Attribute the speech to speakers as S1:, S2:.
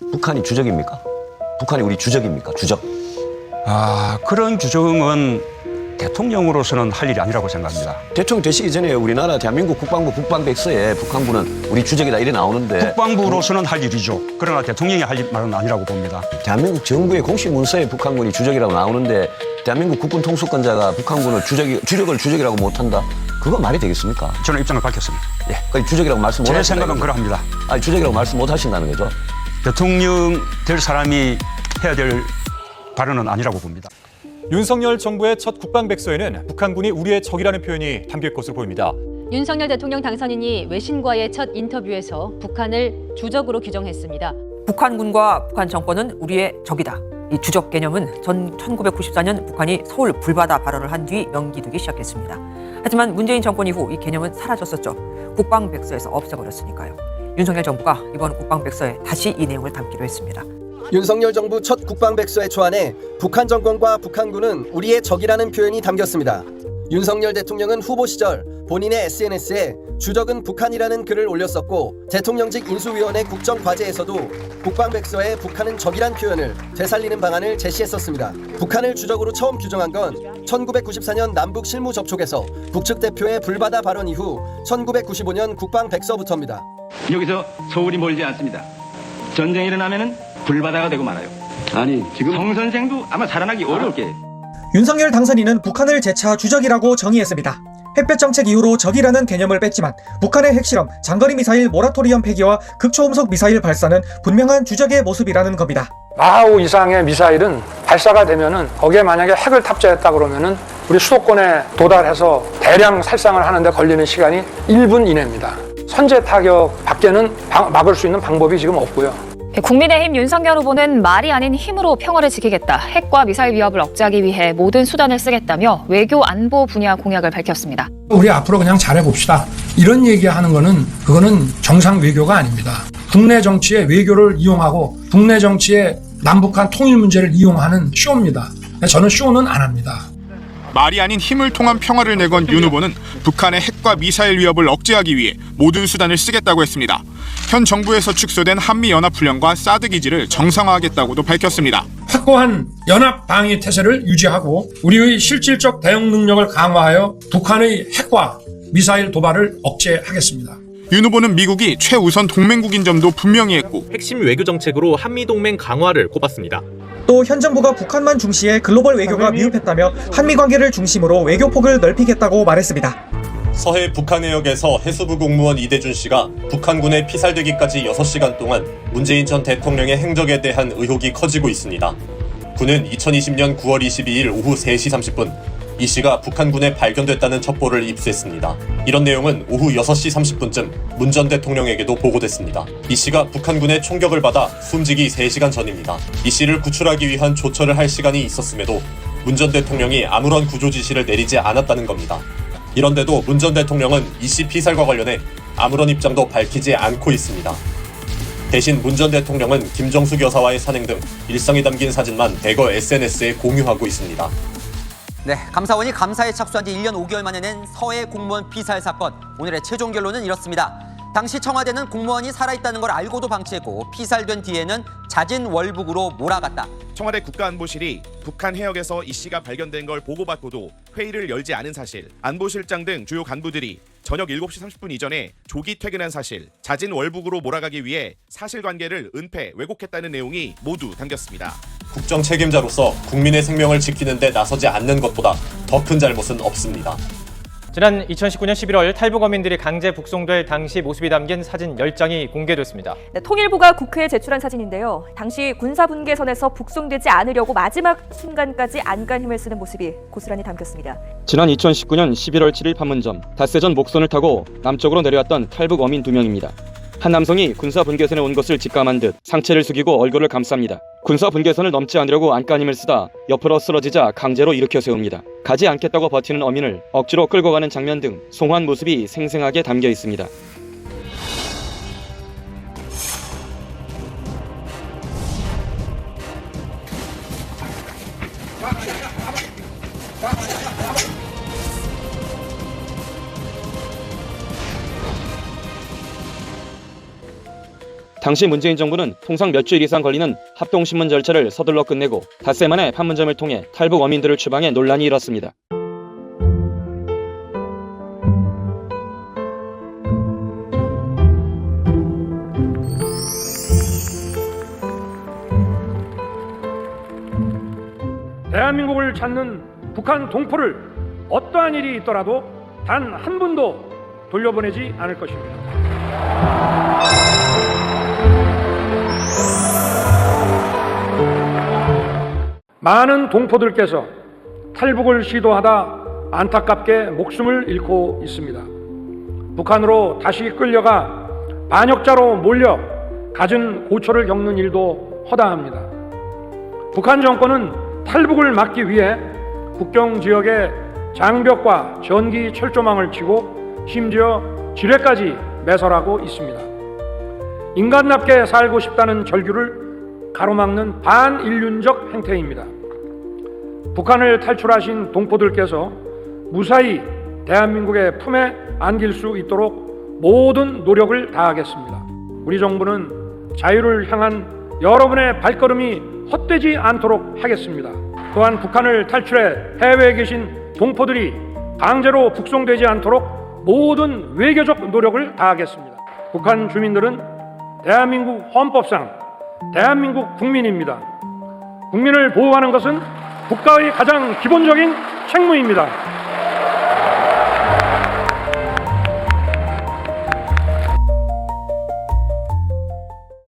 S1: 북한이 주적입니까? 북한이 우리 주적입니까? 주적.
S2: 그런 규정은 대통령으로서는 할 일이 아니라고 생각합니다.
S1: 대통령 되시기 전에 우리나라 대한민국 국방부 국방백서에 북한군은 우리 주적이다 이래 나오는데
S2: 국방부로서는 할 일이죠. 그러나 대통령이 할 말은 아니라고 봅니다.
S1: 대한민국 정부의 공식 문서에 북한군이 주적이라고 나오는데 대한민국 국군 통수권자가 북한군을 주적을 주적이라고 못한다? 그거 말이 되겠습니까?
S2: 저는 입장을 밝혔습니다.
S1: 예, 그러니까 주적이라고 말씀 못
S2: 제
S1: 하신다는
S2: 생각은
S1: 거죠.
S2: 그러합니다.
S1: 아니 주적이라고 말씀 못 하신다는 거죠.
S2: 대통령 될 사람이 해야 될 발언은 아니라고 봅니다.
S3: 윤석열 정부의 첫 국방백서에는 북한군이 우리의 적이라는 표현이 담길 것으로 보입니다.
S4: 윤석열 대통령 당선인이 외신과의 첫 인터뷰에서 북한을 주적으로 규정했습니다.
S5: 북한군과 북한 정권은 우리의 적이다. 이 주적 개념은 1994년 북한이 서울 불바다 발언을 한 뒤 명기되기 시작했습니다. 하지만 문재인 정권 이후 이 개념은 사라졌었죠. 국방백서에서 없애버렸으니까요. 윤석열 정부가 이번 국방백서에 다시 이 내용을 담기로 했습니다.
S6: 윤석열 정부 첫 국방백서의 초안에 북한 정권과 북한군은 우리의 적이라는 표현이 담겼습니다. 윤석열 대통령은 후보 시절 본인의 SNS에 주적은 북한이라는 글을 올렸었고 대통령직 인수위원회 국정과제에서도 국방백서에 북한은 적이란 표현을 되살리는 방안을 제시했었습니다. 북한을 주적으로 처음 규정한 건 1994년 남북 실무 접촉에서 북측 대표의 불바다 발언 이후 1995년 국방백서부터입니다.
S7: 여기서 서울이 멀지 않습니다. 전쟁이 일어나면은 불바다가 되고 말아요. 아니 지금 성 선생도 아마 살아나기 어렵게.
S8: 윤석열 당선인은 북한을 재차 주적이라고 정의했습니다. 햇볕 정책 이후로 적이라는 개념을 뺐지만 북한의 핵실험, 장거리 미사일 모라토리엄 폐기와 극초음속 미사일 발사는 분명한 주적의 모습이라는 겁니다.
S9: 마하우 이상의 미사일은 발사가 되면은 거기에 만약에 핵을 탑재했다 그러면은 우리 수도권에 도달해서 대량 살상을 하는데 걸리는 시간이 1분 이내입니다. 선제 타격 밖에는 막을 수 있는 방법이 지금 없고요.
S10: 국민의힘 윤석열 후보는 말이 아닌 힘으로 평화를 지키겠다. 핵과 미사일 위협을 억제하기 위해 모든 수단을 쓰겠다며 외교 안보 분야 공약을 밝혔습니다.
S9: 우리 앞으로 그냥 잘해봅시다. 이런 얘기하는 그거는 정상 외교가 아닙니다. 국내 정치에 외교를 이용하고 국내 정치에 남북한 통일 문제를 이용하는 쇼입니다. 저는 쇼는 안 합니다.
S11: 말이 아닌 힘을 통한 평화를 내건 윤 후보는 북한의 핵과 미사일 위협을 억제하기 위해 모든 수단을 쓰겠다고 했습니다. 현 정부에서 축소된 한미연합훈련과 사드 기지를 정상화하겠다고도 밝혔습니다.
S9: 확고한 연합 방위 태세를 유지하고 우리의 실질적 대응 능력을 강화하여 북한의 핵과 미사일 도발을 억제하겠습니다.
S11: 윤 후보는 미국이 최우선 동맹국인 점도 분명히 했고
S12: 핵심 외교 정책으로 한미동맹 강화를 꼽았습니다.
S8: 또 현 정부가 북한만 중시해 글로벌 외교가 미흡했다며 한미 관계를 중심으로 외교폭을 넓히겠다고 말했습니다.
S13: 서해 북한 해역에서 해수부 공무원 이대준 씨가 북한군에 피살되기까지 6시간 동안 문재인 전 대통령의 행적에 대한 의혹이 커지고 있습니다. 군은 2020년 9월 22일 오후 3시 30분 이 씨가 북한군에 발견됐다는 첩보를 입수했습니다. 이런 내용은 오후 6시 30분쯤 문 전 대통령에게도 보고됐습니다. 이 씨가 북한군의 총격을 받아 숨지기 3시간 전입니다. 이 씨를 구출하기 위한 조처를 할 시간이 있었음에도 문 전 대통령이 아무런 구조 지시를 내리지 않았다는 겁니다. 이런데도 문 전 대통령은 이 씨 피살과 관련해 아무런 입장도 밝히지 않고 있습니다. 대신 문 전 대통령은 김정숙 여사와의 산행 등 일상이 담긴 사진만 대거 SNS에 공유하고 있습니다.
S14: 네, 감사원이 감사에 착수한 지 1년 5개월 만에 낸 서해 공무원 피살 사건. 오늘의 최종 결론은 이렇습니다. 당시 청와대는 공무원이 살아있다는 걸 알고도 방치했고 피살된 뒤에는 자진 월북으로 몰아갔다.
S15: 청와대 국가안보실이 북한 해역에서 이 씨가 발견된 걸 보고받고도 회의를 열지 않은 사실, 안보실장 등 주요 간부들이 저녁 7시 30분 이전에 조기 퇴근한 사실, 자진 월북으로 몰아가기 위해 사실관계를 은폐, 왜곡했다는 내용이 모두 담겼습니다.
S13: 국정 책임자로서 국민의 생명을 지키는 데 나서지 않는 것보다 더 큰 잘못은 없습니다.
S16: 지난 2019년 11월 탈북 어민들이 강제 북송될 당시 모습이 담긴 사진 10장이 공개됐습니다.
S17: 네, 통일부가 국회에 제출한 사진인데요. 당시 군사분계선에서 북송되지 않으려고 마지막 순간까지 안간 힘을 쓰는 모습이 고스란히 담겼습니다.
S18: 지난 2019년 11월 7일 판문점 닷새전 목선을 타고 남쪽으로 내려왔던 탈북 어민 2명입니다. 한 남성이 군사분계선에 온 것을 직감한 듯 상체를 숙이고 얼굴을 감쌉니다. 군사분계선을 넘지 않으려고 안간힘을 쓰다 옆으로 쓰러지자 강제로 일으켜 세웁니다. 가지 않겠다고 버티는 어민을 억지로 끌고 가는 장면 등 송환 모습이 생생하게 담겨 있습니다. 당시 문재인 정부는 통상 몇 주일 이상 걸리는 합동신문 절차를 서둘러 끝내고 닷새 만에 판문점을 통해 탈북 어민들을 추방해 논란이 일었습니다.
S9: 대한민국을 찾는 북한 동포를 어떠한 일이 있더라도 단 한 분도 돌려보내지 않을 것입니다. 많은 동포들께서 탈북을 시도하다 안타깝게 목숨을 잃고 있습니다. 북한으로 다시 끌려가 반역자로 몰려 갖은 고초를 겪는 일도 허다합니다. 북한 정권은 탈북을 막기 위해 국경 지역에 장벽과 전기 철조망을 치고 심지어 지뢰까지 매설하고 있습니다. 인간답게 살고 싶다는 절규를 가로막는 반인륜적 행태입니다. 북한을 탈출하신 동포들께서 무사히 대한민국의 품에 안길 수 있도록 모든 노력을 다하겠습니다. 우리 정부는 자유를 향한 여러분의 발걸음이 헛되지 않도록 하겠습니다. 또한 북한을 탈출해 해외에 계신 동포들이 강제로 북송되지 않도록 모든 외교적 노력을 다하겠습니다. 북한 주민들은 대한민국 헌법상 대한민국 국민입니다. 국민을 보호하는 것은 국가의 가장 기본적인 책무입니다.